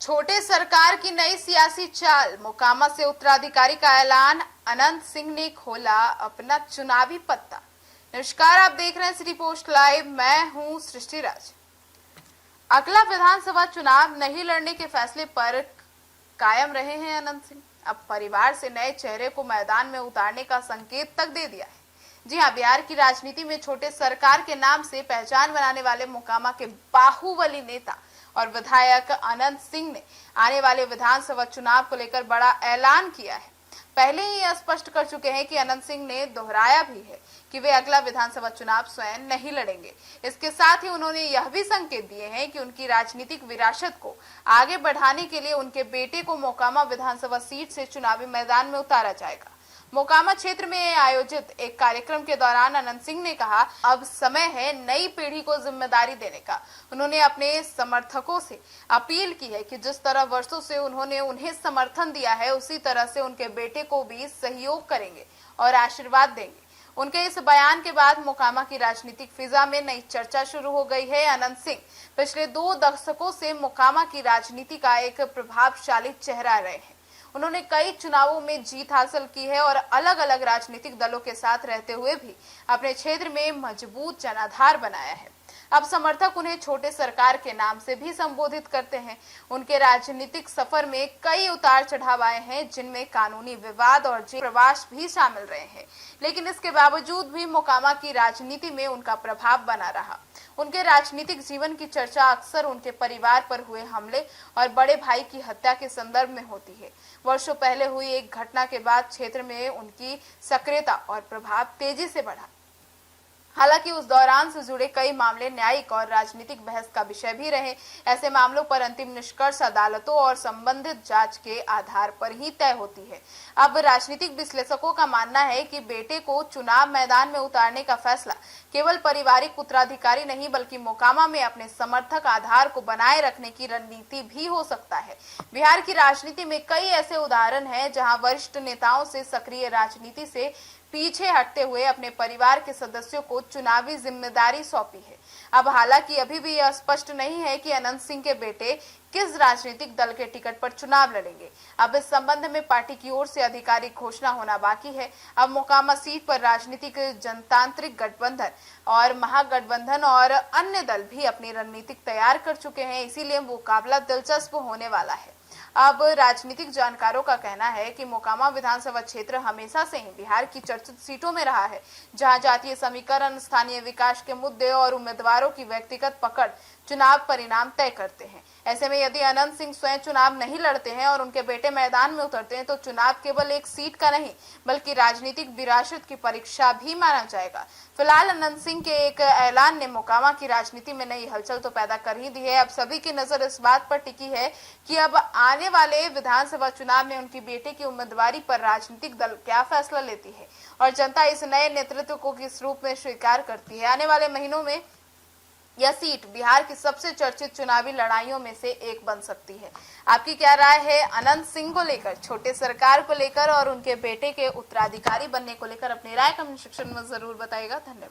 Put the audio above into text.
छोटे सरकार की नई सियासी चाल, मोकामा से उत्तराधिकारी का ऐलान, अनंत सिंह ने खोला अपना चुनावी पत्ता। नमस्कार, आप देख रहे हैं सिटी पोस्ट लाइव। मैं हूं सृष्टि राज। अगला विधानसभा चुनाव नहीं लड़ने के फैसले पर कायम रहे हैं अनंत सिंह। अब परिवार से नए चेहरे को मैदान में उतारने का संकेत तक दे दिया है। जी हां, बिहार की राजनीति में छोटे सरकार के नाम से पहचान बनाने वाले मोकामा के बाहुबली नेता और विधायक अनंत सिंह ने आने वाले विधानसभा चुनाव को लेकर बड़ा ऐलान किया है। पहले ही स्पष्ट कर चुके हैं कि अनंत सिंह ने दोहराया भी है कि वे अगला विधानसभा चुनाव स्वयं नहीं लड़ेंगे। इसके साथ ही उन्होंने यह भी संकेत दिए हैं कि उनकी राजनीतिक विरासत को आगे बढ़ाने के लिए उनके बेटे को मोकामा विधानसभा सीट से चुनावी मैदान में उतारा जाएगा। मोकामा क्षेत्र में आयोजित एक कार्यक्रम के दौरान अनंत सिंह ने कहा, अब समय है नई पीढ़ी को जिम्मेदारी देने का। उन्होंने अपने समर्थकों से अपील की है कि जिस तरह वर्षों से उन्होंने उन्हें समर्थन दिया है, उसी तरह से उनके बेटे को भी सहयोग करेंगे और आशीर्वाद देंगे। उनके इस बयान के बाद मोकामा की राजनीतिक फिजा में नई चर्चा शुरू हो गई है। अनंत सिंह पिछले 2 दशकों से मोकामा की राजनीति का एक प्रभावशाली चेहरा रहे हैं। उन्होंने कई चुनावों में जीत हासिल की है और अलग अलग राजनीतिक दलों के साथ रहते हुए भी अपने क्षेत्र में मजबूत जनाधार बनाया है। अब समर्थक उन्हें छोटे सरकार के नाम से भी संबोधित करते हैं। उनके राजनीतिक सफर में कई उतार चढ़ाव आए हैं, जिनमें कानूनी विवाद और जेल प्रवास भी शामिल रहे हैं, लेकिन इसके बावजूद भी मोकामा की राजनीति में उनका प्रभाव बना रहा। उनके राजनीतिक जीवन की चर्चा अक्सर उनके परिवार पर हुए हमले और बड़े भाई की हत्या के संदर्भ में होती है। वर्षों पहले हुई एक घटना के बाद क्षेत्र में उनकी सक्रियता और प्रभाव तेजी से बढ़ा। हालांकि उस दौरान से जुड़े कई मामले न्यायिक और राजनीतिक बहस का विषय भी रहे। ऐसे मामलों पर अंतिम निष्कर्ष अदालतों और संबंधित जांच के आधार पर ही तय होती है। अब राजनीतिक विश्लेषकों का मानना है कि बेटे को चुनाव मैदान में उतारने का फैसला केवल पारिवारिक उत्तराधिकारी नहीं, बल्कि मोकामा में अपने समर्थक आधार को बनाए रखने की रणनीति भी हो सकता है। बिहार की राजनीति में कई ऐसे उदाहरण हैं जहां वरिष्ठ नेताओं से सक्रिय राजनीति से पीछे हटते हुए अपने परिवार के सदस्यों को चुनावी जिम्मेदारी सौंपी है। अब हालांकि अभी भी यह स्पष्ट नहीं है कि अनंत सिंह के बेटे किस राजनीतिक दल के टिकट पर चुनाव लड़ेंगे। अब इस संबंध में पार्टी की ओर से आधिकारिक घोषणा होना बाकी है। अब मोकामा सीट पर राजनीतिक जनतांत्रिक गठबंधन और महागठबंधन और अन्य दल भी अपनी रणनीतिक तैयार कर चुके हैं, इसीलिए मुकाबला दिलचस्प होने वाला है। अब राजनीतिक जानकारों का कहना है कि मोकामा विधानसभा क्षेत्र हमेशा से ही बिहार की चर्चित सीटों में रहा है, जहां जातीय समीकरण, स्थानीय विकास के मुद्दे और उम्मीदवारों की व्यक्तिगत पकड़ चुनाव परिणाम तय करते हैं। ऐसे में यदि अनंत सिंह स्वयं चुनाव नहीं लड़ते हैं और उनके बेटे मैदान में उतरते हैं, तो चुनाव केवल एक सीट का नहीं, बल्कि राजनीतिक विरासत की परीक्षा भी माना जाएगा। फिलहाल अनंत सिंह के एक ऐलान ने मोकामा की राजनीति में नई हलचल तो पैदा कर ही दी है। अब सभी की नजर इस बात पर टिकी है कि अब आने वाले विधानसभा चुनाव में उनकी बेटे की उम्मीदवारी पर राजनीतिक दल क्या फैसला लेती है और जनता इस नए नेतृत्व को किस रूप में स्वीकार करती है। आने वाले महीनों में यह सीट बिहार की सबसे चर्चित चुनावी लड़ाइयों में से एक बन सकती है। आपकी क्या राय है अनंत सिंह को लेकर, छोटे सरकार को लेकर और उनके बेटे के उत्तराधिकारी बनने को लेकर? अपनी राय कमेंट सेक्शन में जरूर बताइएगा। धन्यवाद।